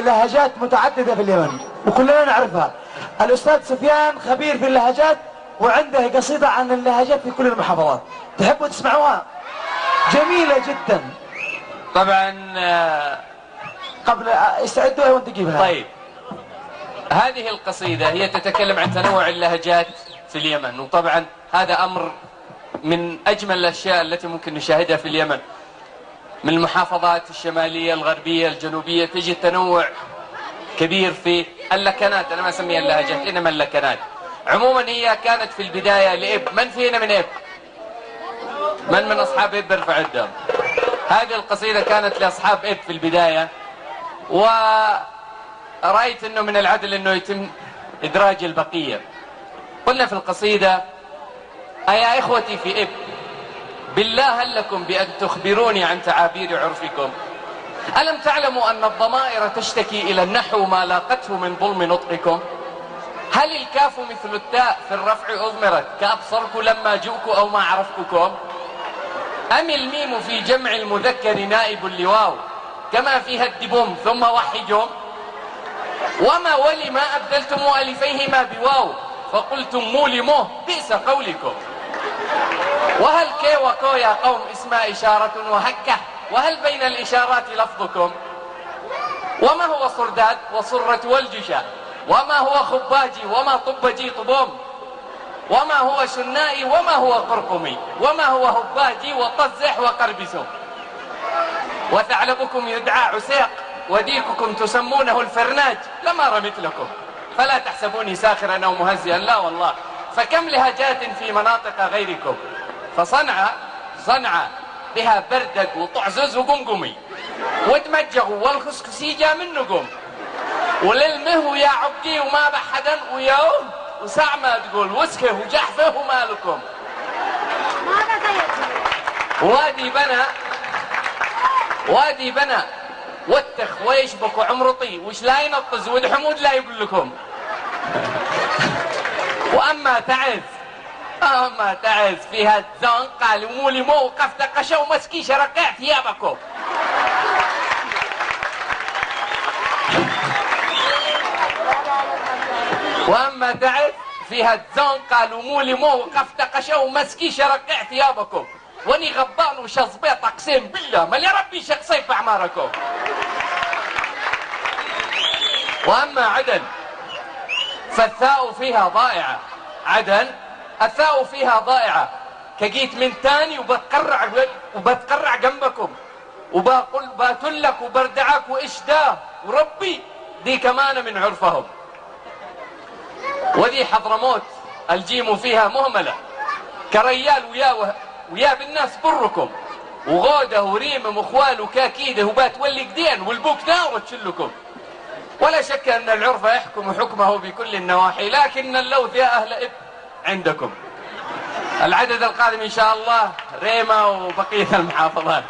لهجات متعددة في اليمن وكلنا نعرفها. الأستاذ سفيان خبير في اللهجات وعنده قصيدة عن اللهجات في كل المحافظات، تحبوا تسمعوها؟ جميلة جدا. طبعا قبل استعدوا وانت تجيبها. طيب، هذه القصيدة هي تتكلم عن تنوع اللهجات في اليمن، وطبعا هذا أمر من أجمل الأشياء التي ممكن نشاهدها في اليمن. من المحافظات الشمالية الغربية الجنوبية تجد تنوع كبير في اللكنات، أنا ما أسميها اللهجات إنما اللكنات. عموما هي كانت في البداية لإب. من فينا من إب؟ من أصحاب إب ارفع يدهم. هذه القصيدة كانت لأصحاب إب في البداية، ورأيت أنه من العدل أنه يتم إدراج البقية. قلنا في القصيدة: أيا إخوتي في إب، بالله هل لكم بأن تخبروني عن تعابير عرفكم؟ ألم تعلموا أن الضمائر تشتكي إلى النحو ما لاقته من ظلم نطقكم؟ هل الكاف مثل التاء في الرفع أضمرت كأبصرك لما جئك أو ما عرفتكم؟ أم الميم في جمع المذكر نائب لواو كما فيها الدبوم ثم وحجم؟ وما ولما أبدلتم ألفيهما بواو فقلتم مولموه بئس قولكم. وهل كي وكو يا قوم اسمها إشارة وهكه، وهل بين الإشارات لفظكم؟ وما هو صرداد وصرة والجشا، وما هو خباجي وما طبجي طبوم، وما هو شنائي وما هو قرقمي، وما هو هباجي وطزح وقربسوم. وثعلبكم يدعى عسيق وديككم تسمونه الفرناج لما رمت لكم، فلا تحسبوني ساخرا أو مهزئا، لا والله، فكم لهجات في مناطق غيركم، فصنع بها بردق وطعزز وقمقمي وتمجغوا والخسكسي جا منكم، وللمه يا عبدي وما بحدا ويوم وسع ما تقول وسكه وجحفه ومالكم. وادي بنا واتخ ويشبك وعمرطي وش لا ينطز ود حمود لا يقول لكم. وأما تعز فيها الزان قال مولي مو وقفت قشا ومسكي شرقع ثيابكم. وأما تعز فيها الزان قالوا مولي مو وقفت قشا ومسكي شرقع ثيابكم. واني غبان وشصبيط اقسم بالله مال يا ربي شخصي في اعماركم. واما عدن فالثاء فيها ضائعه. عدن الثاء فيها ضائعه، كجيت من تاني وبتقرع جنبكم وبقول باتلك وبردعك واشداه وربي دي كمان من عرفهم. وذي حضرموت الجيم فيها مهمله كريال ويا بالناس بركم، وغوده وريمم وخوال وكاكيده وبات ولي قدين والبوك نار وتشلكم. ولا شك أن العرف يحكم حكمه بكل النواحي، لكن اللوث يا أهل إب عندكم. العدد القادم إن شاء الله ريما وبقية المحافظات.